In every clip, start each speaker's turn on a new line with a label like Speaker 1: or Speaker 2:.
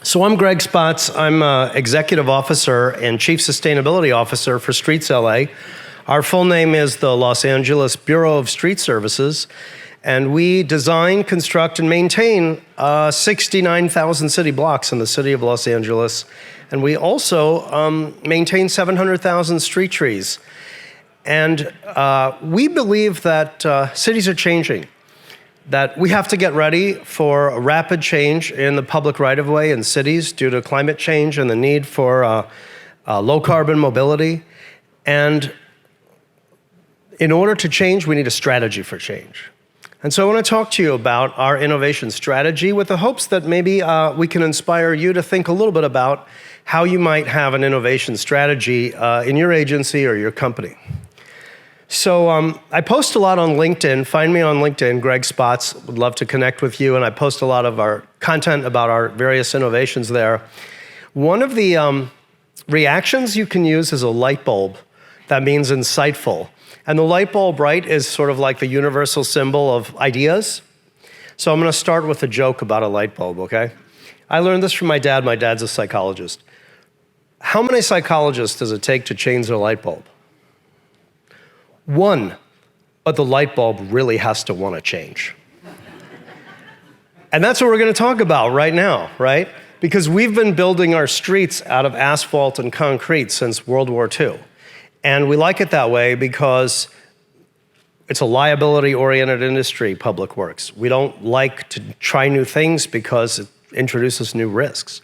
Speaker 1: So I'm Greg Spotts. I'm Executive Officer and Chief Sustainability Officer for StreetsLA. Our full name is the Los Angeles Bureau of Street Services, and we design, construct, and maintain 69,000 city blocks in the city of Los Angeles. And we also maintain 700,000 street trees. And we believe that cities are changing, that we have to get ready for a rapid change in the public right-of-way in cities due to climate change and the need for low-carbon mobility. And in order to change, we need a strategy for change. And so I want to talk to you about our innovation strategy with the hopes that maybe we can inspire you to think a little bit about how you might have an innovation strategy in your agency or your company. So I post a lot on LinkedIn. Find me on LinkedIn, Greg Spotts. Would love to connect with you. And I post a lot of our content about our various innovations there. One of the reactions you can use is a light bulb. That means insightful. And the light bulb, right, is sort of like the universal symbol of ideas. So I'm going to start with a joke about a light bulb, okay? I learned this from my dad. My dad's a psychologist. How many psychologists does it take to change their light bulb? One, but the light bulb really has to want to change. And that's what we're going to talk about right now, right? Because we've been building our streets out of asphalt and concrete since World War II. And we like it that way because it's a liability-oriented industry, public works. We don't like to try new things because it introduces new risks.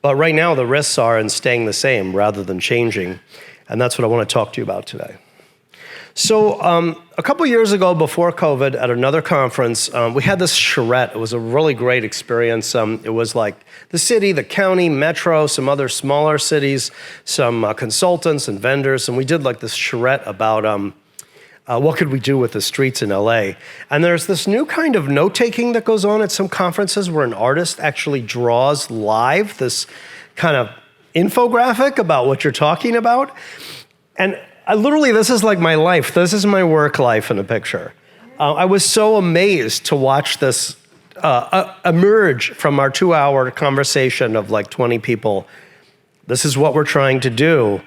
Speaker 1: But right now, the risks are in staying the same rather than changing. And that's what I want to talk to you about today. So a couple years ago, before COVID, at another conference, we had this charrette. It was a really great experience. It was like the city, the county, metro, some other smaller cities, some consultants and vendors, and we did like this charrette about what could we do with the streets in LA. And there's this new kind of note-taking that goes on at some conferences where an artist actually draws live this kind of infographic about what you're talking about. And literally, this is like my life. This is my work life in a picture. I was so amazed to watch this emerge from our 2-hour conversation of like 20 people. This is what we're trying to do.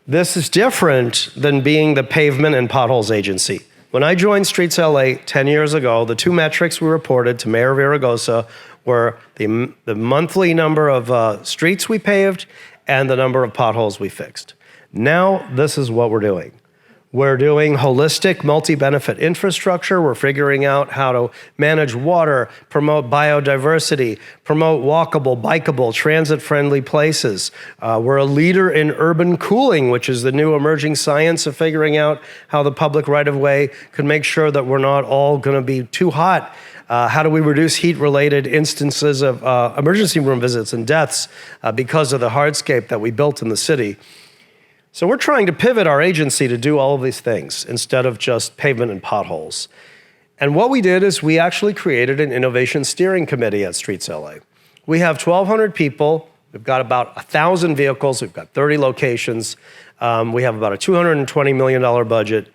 Speaker 1: This is different than being the pavement and potholes agency. When I joined StreetsLA 10 years ago, the two metrics we reported to Mayor Villaraigosa were the monthly number of streets we paved and the number of potholes we fixed. Now, this is what we're doing. We're doing holistic, multi-benefit infrastructure. We're figuring out how to manage water, promote biodiversity, promote walkable, bikeable, transit-friendly places. We're a leader in urban cooling, which is the new emerging science of figuring out how the public right-of-way could make sure that we're not all going to be too hot. How do we reduce heat-related instances of emergency room visits and deaths because of the hardscape that we built in the city? So we're trying to pivot our agency to do all of these things instead of just pavement and potholes. And what we did is we actually created an innovation steering committee at StreetsLA. We have 1,200 people. We've got about 1,000 vehicles. We've got 30 locations. We have about a $220 million budget.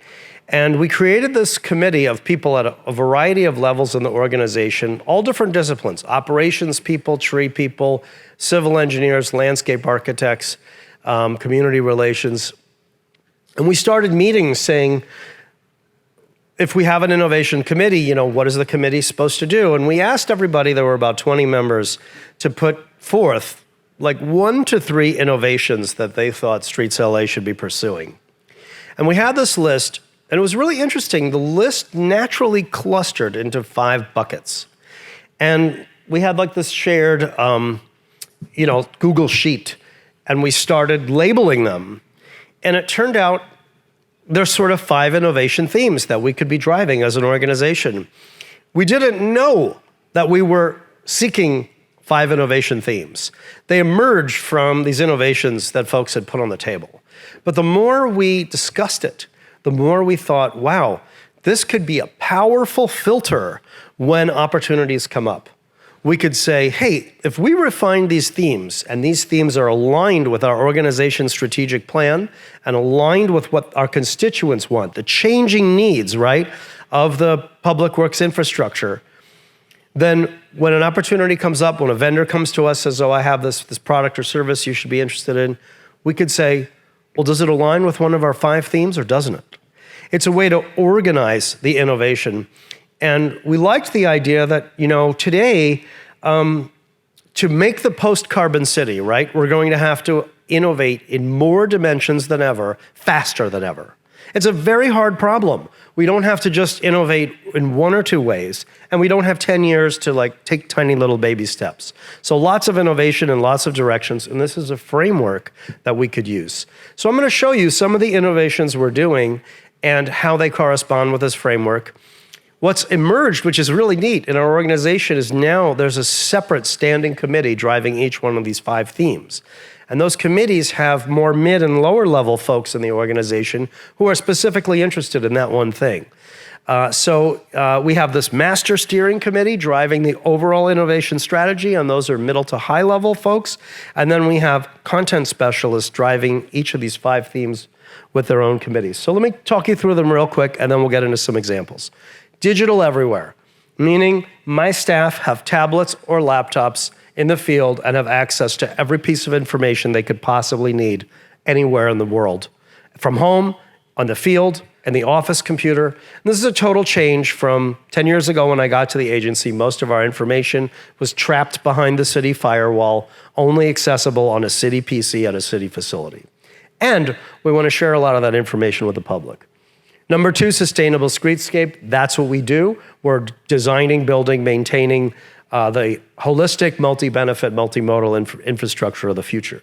Speaker 1: And we created this committee of people at a variety of levels in the organization, all different disciplines: operations people, tree people, civil engineers, landscape architects, community relations. And we started meetings saying, if we have an innovation committee, what is the committee supposed to do? And we asked everybody, there were about 20 members, to put forth like 1 to 3 innovations that they thought StreetsLA should be pursuing. And we had this list, and it was really interesting. The list naturally clustered into 5 buckets. And we had like this shared, Google Sheet. And we started labeling them. And it turned out there's sort of 5 innovation themes that we could be driving as an organization. We didn't know that we were seeking 5 innovation themes. They emerged from these innovations that folks had put on the table. But the more we discussed it, the more we thought, wow, this could be a powerful filter when opportunities come up. We could say, hey, if we refine these themes, and these themes are aligned with our organization's strategic plan and aligned with what our constituents want, the changing needs, right, of the public works infrastructure, Then when an opportunity comes up, when a vendor comes to us, says, oh, I have this product or service you should be interested in, we could say, well, does it align with one of our 5 themes or doesn't it? It's a way to organize the innovation. And we liked the idea that, today, to make the post-carbon city, right, we're going to have to innovate in more dimensions than ever, faster than ever. It's a very hard problem. We don't have to just innovate in 1 or 2 ways, and we don't have 10 years to take tiny little baby steps. So lots of innovation in lots of directions, and this is a framework that we could use. So I'm going to show you some of the innovations we're doing and how they correspond with this framework. What's emerged, which is really neat in our organization, is now there's a separate standing committee driving each one of these 5 themes. And those committees have more mid and lower level folks in the organization who are specifically interested in that one thing. So we have this master steering committee driving the overall innovation strategy, and those are middle to high level folks. And then we have content specialists driving each of these 5 themes with their own committees. So let me talk you through them real quick, and then we'll get into some examples. Digital everywhere, meaning my staff have tablets or laptops in the field and have access to every piece of information they could possibly need anywhere in the world, from home, on the field, and the office computer. And this is a total change from 10 years ago when I got to the agency. Most of our information was trapped behind the city firewall, only accessible on a city PC at a city facility. And we want to share a lot of that information with the public. Number 2, sustainable streetscape. That's what we do. We're designing, building, maintaining the holistic, multi-benefit, multimodal infrastructure of the future.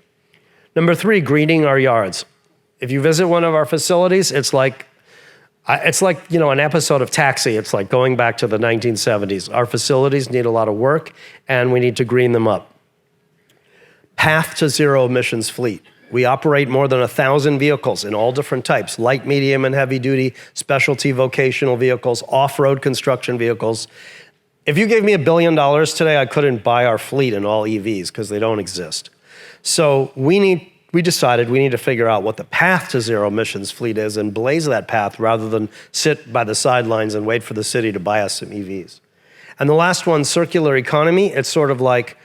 Speaker 1: Number 3, greening our yards. If you visit one of our facilities, it's like an episode of Taxi. It's like going back to the 1970s. Our facilities need a lot of work, and we need to green them up. Path to zero emissions fleet. We operate more than 1,000 vehicles in all different types, light, medium, and heavy duty, specialty vocational vehicles, off-road construction vehicles. If you gave me $1 billion today, I couldn't buy our fleet in all EVs because they don't exist. So we decided we need to figure out what the path to zero emissions fleet is and blaze that path rather than sit by the sidelines and wait for the city to buy us some EVs. And the last one, circular economy, it's sort of like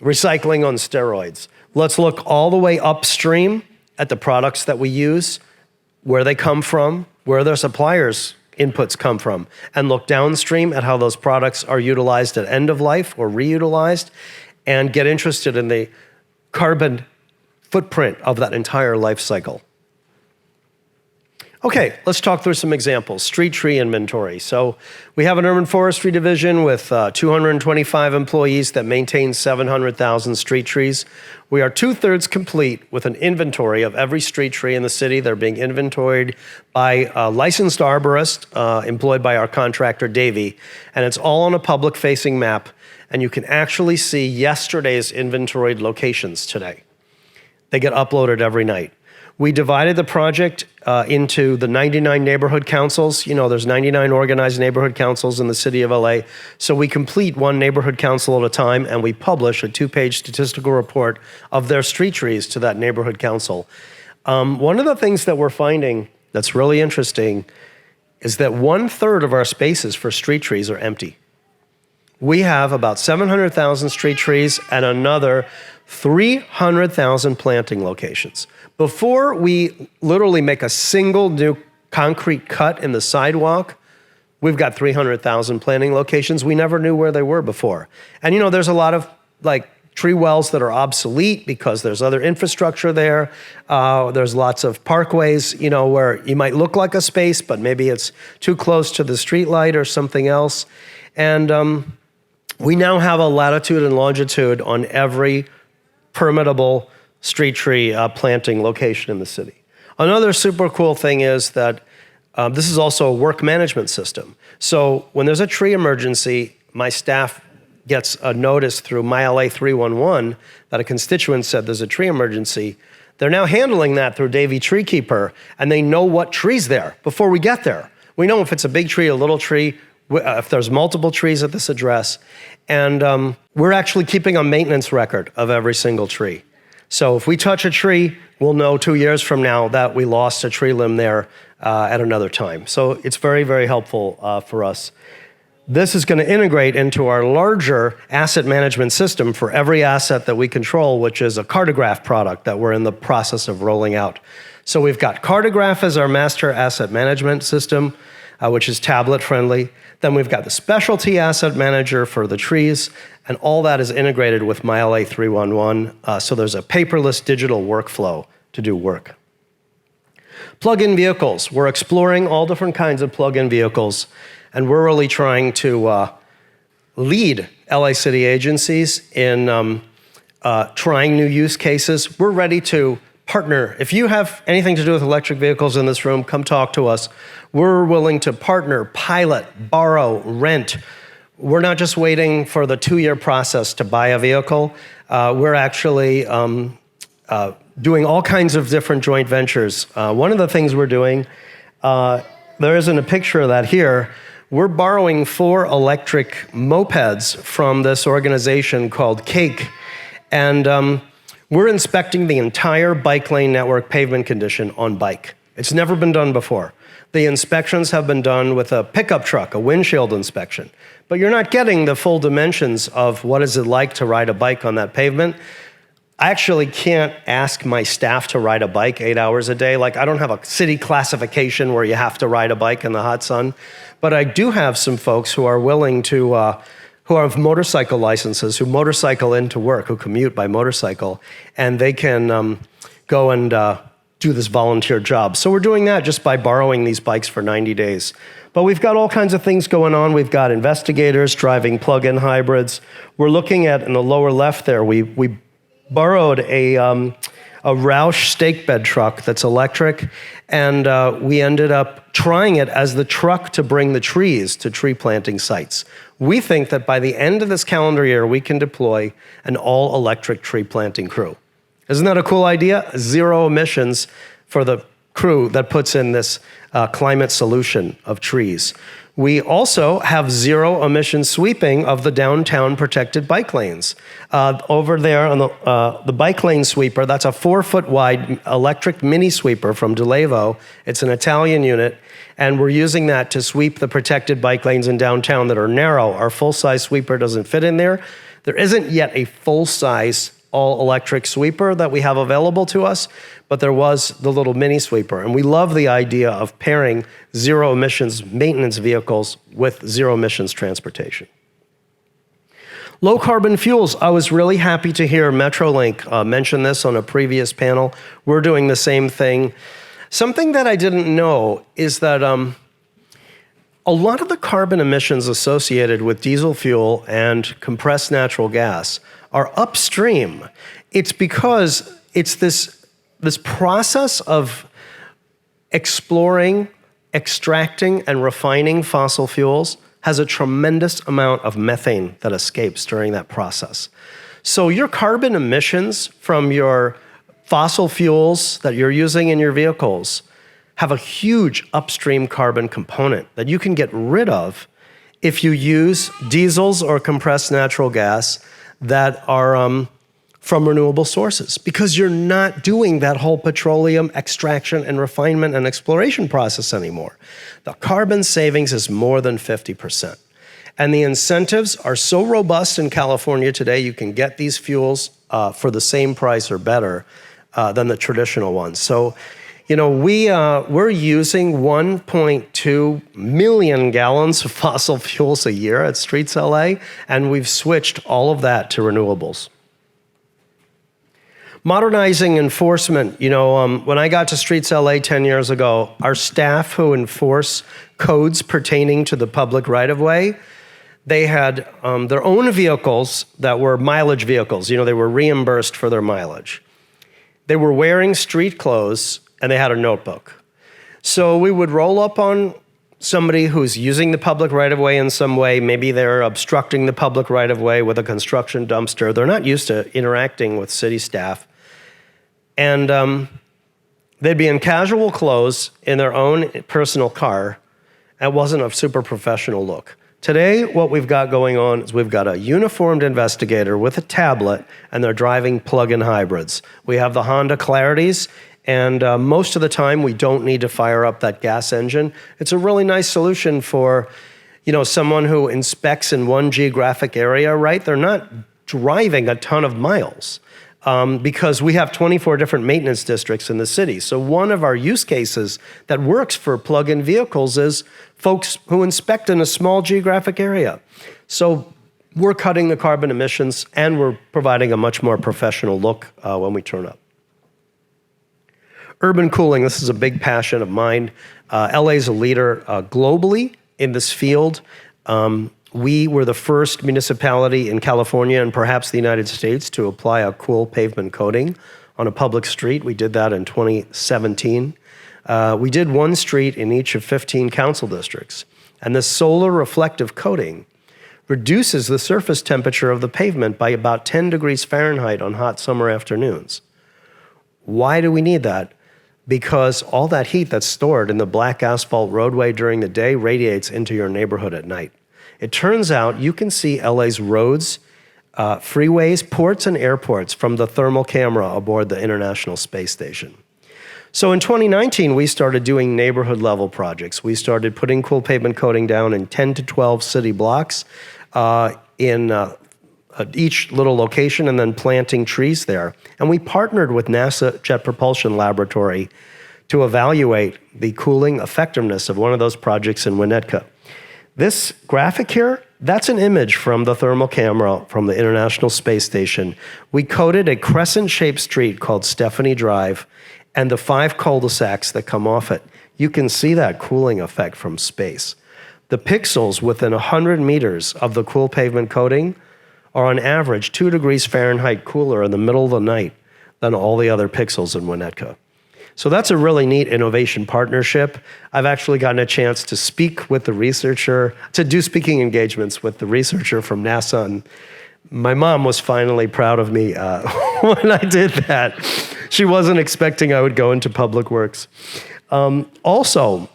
Speaker 1: recycling on steroids. Let's look all the way upstream at the products that we use, where they come from, where their suppliers' inputs come from, and look downstream at how those products are utilized at end of life or reutilized, and get interested in the carbon footprint of that entire life cycle. Okay, let's talk through some examples. Street tree inventory. So we have an urban forestry division with 225 employees that maintain 700,000 street trees. We are 2/3 complete with an inventory of every street tree in the city. They're being inventoried by a licensed arborist employed by our contractor, Davey. And it's all on a public-facing map. And you can actually see yesterday's inventoried locations today. They get uploaded every night. We divided the project into the 99 neighborhood councils. There's 99 organized neighborhood councils in the city of LA. So we complete one neighborhood council at a time, and we publish a 2-page statistical report of their street trees to that neighborhood council. One of the things that we're finding that's really interesting is that 1/3 of our spaces for street trees are empty. We have about 700,000 street trees and another 300,000 planting locations. Before we literally make a single new concrete cut in the sidewalk, we've got 300,000 planting locations. We never knew where they were before. And there's a lot of tree wells that are obsolete because there's other infrastructure there. There's lots of parkways, where you might look like a space, but maybe it's too close to the street light or something else. And we now have a latitude and longitude on every permittable street tree planting location in the city. Another super cool thing is that this is also a work management system. So when there's a tree emergency, my staff gets a notice through MyLA 311 that a constituent said there's a tree emergency. They're now handling that through Davey Treekeeper, and they know what tree's there before we get there. We know if it's a big tree, a little tree, if there's multiple trees at this address. And we're actually keeping a maintenance record of every single tree. So if we touch a tree, we'll know 2 years from now that we lost a tree limb there at another time. So it's very, very helpful for us. This is going to integrate into our larger asset management system for every asset that we control, which is a Cartograph product that we're in the process of rolling out. So we've got Cartograph as our master asset management system, which is tablet friendly. Then we've got the specialty asset manager for the trees, and all that is integrated with MyLA 311. So there's a paperless digital workflow to do work. Plug-in vehicles. We're exploring all different kinds of plug-in vehicles, and we're really trying to lead LA City agencies in trying new use cases. We're ready to partner. If you have anything to do with electric vehicles in this room, come talk to us. We're willing to partner, pilot, borrow, rent. We're not just waiting for the 2-year process to buy a vehicle. We're actually doing all kinds of different joint ventures. One of the things we're doing, there isn't a picture of that here. We're borrowing 4 electric mopeds from this organization called Cake. And we're inspecting the entire bike lane network pavement condition on bike. It's never been done before. The inspections have been done with a pickup truck, a windshield inspection. But you're not getting the full dimensions of what is it like to ride a bike on that pavement. I actually can't ask my staff to ride a bike 8 hours a day. Like, I don't have a city classification where you have to ride a bike in the hot sun. But I do have some folks who are willing to, who have motorcycle licenses, who motorcycle into work, who commute by motorcycle, and they can go and do this volunteer job. So we're doing that just by borrowing these bikes for 90 days. But we've got all kinds of things going on. We've got investigators driving plug-in hybrids. We're looking at, in the lower left there, we borrowed a Roush stake bed truck that's electric, and we ended up trying it as the truck to bring the trees to tree planting sites. We think that by the end of this calendar year, we can deploy an all-electric tree planting crew. Isn't that a cool idea? 0 emissions for the crew that puts in this climate solution of trees. We also have 0 emission sweeping of the downtown protected bike lanes. Over there on the bike lane sweeper, that's a 4-foot wide electric mini sweeper from Dolores. It's an Italian unit, and we're using that to sweep the protected bike lanes in downtown that are narrow. Our full-size sweeper doesn't fit in there. There isn't yet a full-size all-electric sweeper that we have available to us, but there was the little mini sweeper. And we love the idea of pairing 0 emissions maintenance vehicles with 0 emissions transportation. Low carbon fuels. I was really happy to hear Metrolink mention this on a previous panel. We're doing the same thing. Something that I didn't know is that a lot of the carbon emissions associated with diesel fuel and compressed natural gas are upstream. It's because it's this process of exploring, extracting, and refining fossil fuels has a tremendous amount of methane that escapes during that process. So your carbon emissions from your fossil fuels that you're using in your vehicles have a huge upstream carbon component that you can get rid of if you use diesels or compressed natural gas that are from renewable sources, because you're not doing that whole petroleum extraction and refinement and exploration process anymore. The carbon savings is more than 50%. And the incentives are so robust in California today, you can get these fuels for the same price or better than the traditional ones. So, you know, we're using 1.2 million gallons of fossil fuels a year at StreetsLA, and we've switched all of that to renewables. Modernizing enforcement. You know, when I got to StreetsLA 10 years ago, our staff who enforce codes pertaining to the public right-of-way, they had their own vehicles that were mileage vehicles. You know, they were reimbursed for their mileage. They were wearing street clothes, and they had a notebook. So we would roll up on somebody who's using the public right-of-way in some way. Maybe they're obstructing the public right-of-way with a construction dumpster. They're not used to interacting with city staff. And they'd be in casual clothes in their own personal car. It wasn't a super professional look. Today, what we've got going on is we've got a uniformed investigator with a tablet, and they're driving plug-in hybrids. We have the Honda Clarities, and most of the time, we don't need to fire up that gas engine. It's a really nice solution for, someone who inspects in one geographic area, right? They're not driving a ton of miles because we have 24 different maintenance districts in the city. So one of our use cases that works for plug-in vehicles is folks who inspect in a small geographic area. So we're cutting the carbon emissions and we're providing a much more professional look when we turn up. Urban cooling, this is a big passion of mine. LA is a leader globally in this field. We were the first municipality in California and perhaps the United States to apply a cool pavement coating on a public street. We did that in 2017. We did one street in each of 15 council districts. And this solar reflective coating reduces the surface temperature of the pavement by about 10 degrees Fahrenheit on hot summer afternoons. Why do we need that? Because all that heat that's stored in the black asphalt roadway during the day radiates into your neighborhood at night. It turns out you can see LA's roads, freeways, ports, and airports from the thermal camera aboard the International Space Station. So in 2019, we started doing neighborhood level projects. We started putting cool pavement coating down in 10 to 12 city blocks in each little location and then planting trees there. And we partnered with NASA Jet Propulsion Laboratory to evaluate the cooling effectiveness of one of those projects in Winnetka. This graphic here, that's an image from the thermal camera from the International Space Station. We coated a crescent-shaped street called Stephanie Drive and the 5 cul-de-sacs that come off it. You can see that cooling effect from space. The pixels within 100 meters of the cool pavement coating are on average 2 degrees Fahrenheit cooler in the middle of the night than all the other pixels in Winnetka. So that's a really neat innovation partnership. I've actually gotten a chance to speak with the researcher, to do speaking engagements with the researcher from NASA, and my mom was finally proud of me when I did that. She wasn't expecting I would go into public works. Also,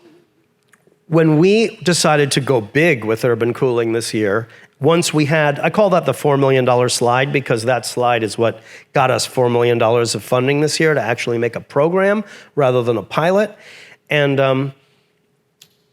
Speaker 1: when we decided to go big with urban cooling this year, once we had, I call that the $4 million slide because that slide is what got us $4 million of funding this year to actually make a program rather than a pilot. And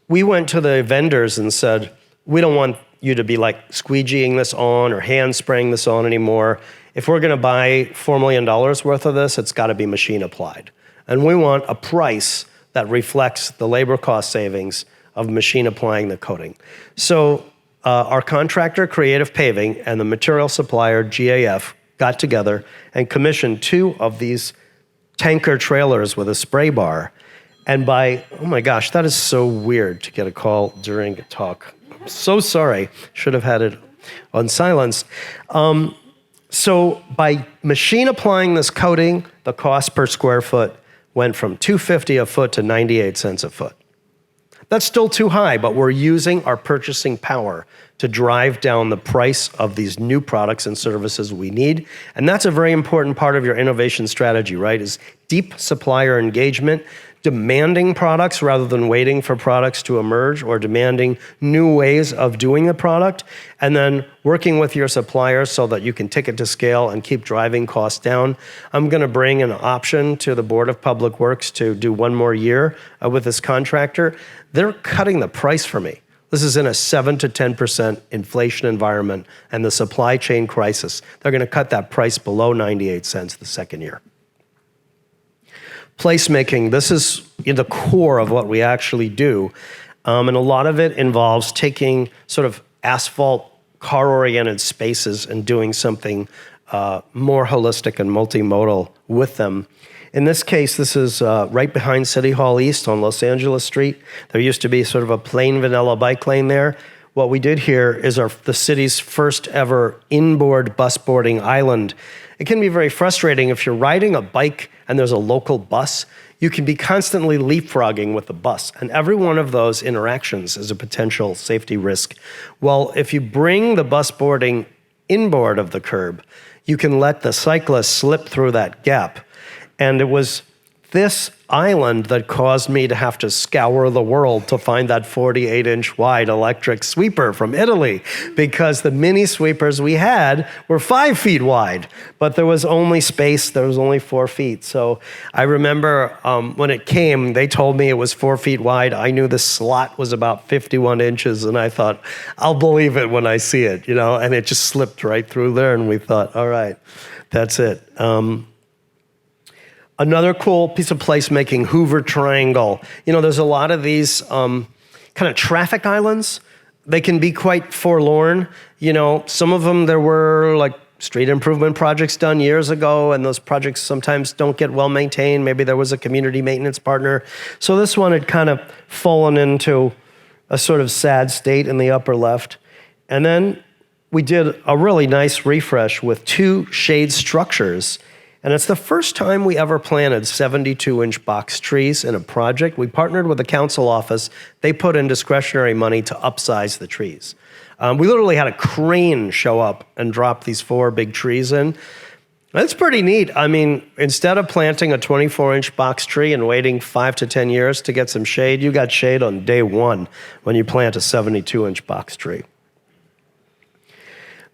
Speaker 1: we went to the vendors and said, we don't want you to be like squeegeeing this on or hand spraying this on anymore. If we're gonna buy $4 million worth of this, it's gotta be machine applied. And we want a price that reflects the labor cost savings of machine applying the coating. So our contractor, Creative Paving, and the material supplier, GAF, got together and commissioned 2 of these tanker trailers with a spray bar. And by, oh my gosh, that is so weird to get a call during a talk. I'm so sorry, should have had it on silence. So by machine applying this coating, the cost per square foot went from $2.50 a foot to 98 cents a foot. That's still too high, but we're using our purchasing power to drive down the price of these new products and services we need. And that's a very important part of your innovation strategy, right? Is deep supplier engagement, demanding products rather than waiting for products to emerge or demanding new ways of doing the product, and then working with your suppliers so that you can take it to scale and keep driving costs down. I'm gonna bring an option to the Board of Public Works to do 1 more year with this contractor. They're cutting the price for me. This is in a 7 to 10% inflation environment and the supply chain crisis. They're gonna cut that price below 98 cents the second year. Placemaking, this is in the core of what we actually do. And a lot of it involves taking sort of asphalt, car-oriented spaces and doing something more holistic and multimodal with them. In this case, this is right behind City Hall East on Los Angeles Street. There used to be sort of a plain vanilla bike lane there. What we did here is the city's first ever inboard bus boarding island. It can be very frustrating if you're riding a bike and there's a local bus, you can be constantly leapfrogging with the bus. And every one of those interactions is a potential safety risk. Well, if you bring the bus boarding inboard of the curb, you can let the cyclist slip through that gap. And it was this island that caused me to have to scour the world to find that 48-inch wide electric sweeper from Italy, because the mini sweepers we had were 5 feet wide, but there was only space, there was only 4 feet. So I remember when it came, they told me it was 4 feet wide. I knew the slot was about 51 inches, and I thought, I'll believe it when I see it, you know, and it just slipped right through there, and we thought, all right, that's it. Another cool piece of placemaking, Hoover Triangle. You know, there's a lot of these kind of traffic islands. They can be quite forlorn. You know, some of them, there were like street improvement projects done years ago, and those projects sometimes don't get well maintained. Maybe there was a community maintenance partner. So this one had kind of fallen into a sort of sad state in the upper left. And then we did a really nice refresh with 2 shade structures. And it's the first time we ever planted 72-inch box trees in a project. We partnered with the council office. They put in discretionary money to upsize the trees. We literally had a crane show up and drop these 4 big trees in. That's pretty neat. I mean, instead of planting a 24-inch box tree and waiting 5 to 10 years to get some shade, you got shade on day 1 when you plant a 72-inch box tree.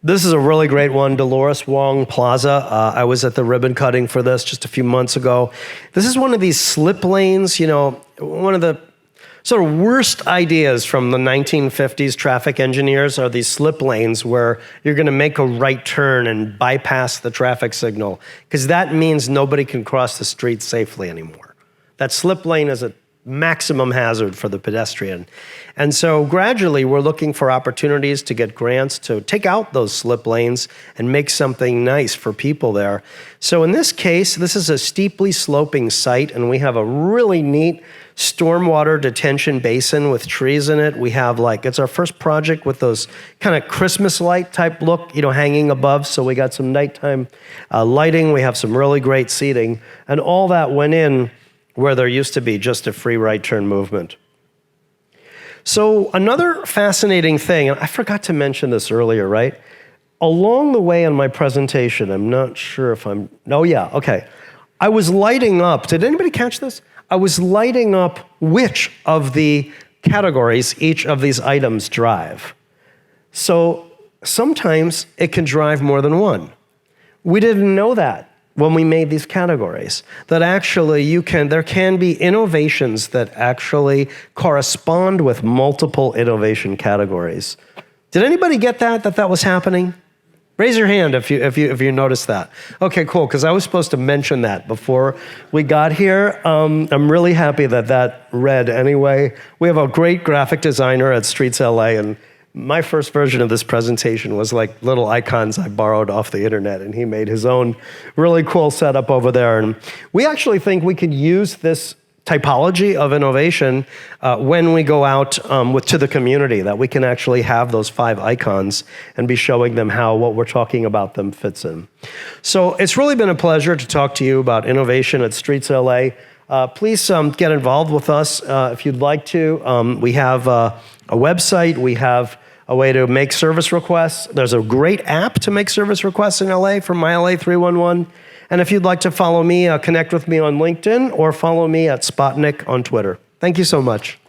Speaker 1: This is a really great one, Dolores, Wong, Plaza. I was at the ribbon cutting for this just a few months ago. This is one of these slip lanes, you know, one of the sort of worst ideas from the 1950s traffic engineers are these slip lanes where you're going to make a right turn and bypass the traffic signal, because that means nobody can cross the street safely anymore. That slip lane is a maximum hazard for the pedestrian. And so gradually we're looking for opportunities to get grants to take out those slip lanes and make something nice for people there. So in this case, this is a steeply sloping site, and we have a really neat stormwater detention basin with trees in it. We have it's our first project with those kind of Christmas light type look, you know, hanging above. So we got some nighttime lighting. We have some really great seating, and all that went in where there used to be just a free right turn movement. So another fascinating thing, and I forgot to mention this earlier, right? Along the way in my presentation, I'm not sure if I was lighting up, did anybody catch this? I was lighting up which of the categories each of these items drive. So sometimes it can drive more than one. We didn't know that when we made these categories, that actually there can be innovations that actually correspond with multiple innovation categories. Did anybody get that was happening? Raise your hand if you noticed that. Okay, cool, because I was supposed to mention that before we got here. I'm really happy that read anyway. We have a great graphic designer at StreetsLA, and my first version of this presentation was like little icons I borrowed off the internet, and he made his own really cool setup over there. And we actually think we could use this typology of innovation when we go out to the community, that we can actually have those 5 icons and be showing them how what we're talking about them fits in. So it's really been a pleasure to talk to you about innovation at StreetsLA. Please get involved with us if you'd like to. We have a website. We have a way to make service requests. There's a great app to make service requests in LA from My LA 311. And if you'd like to follow me, connect with me on LinkedIn or follow me at Spotnik on Twitter. Thank you so much.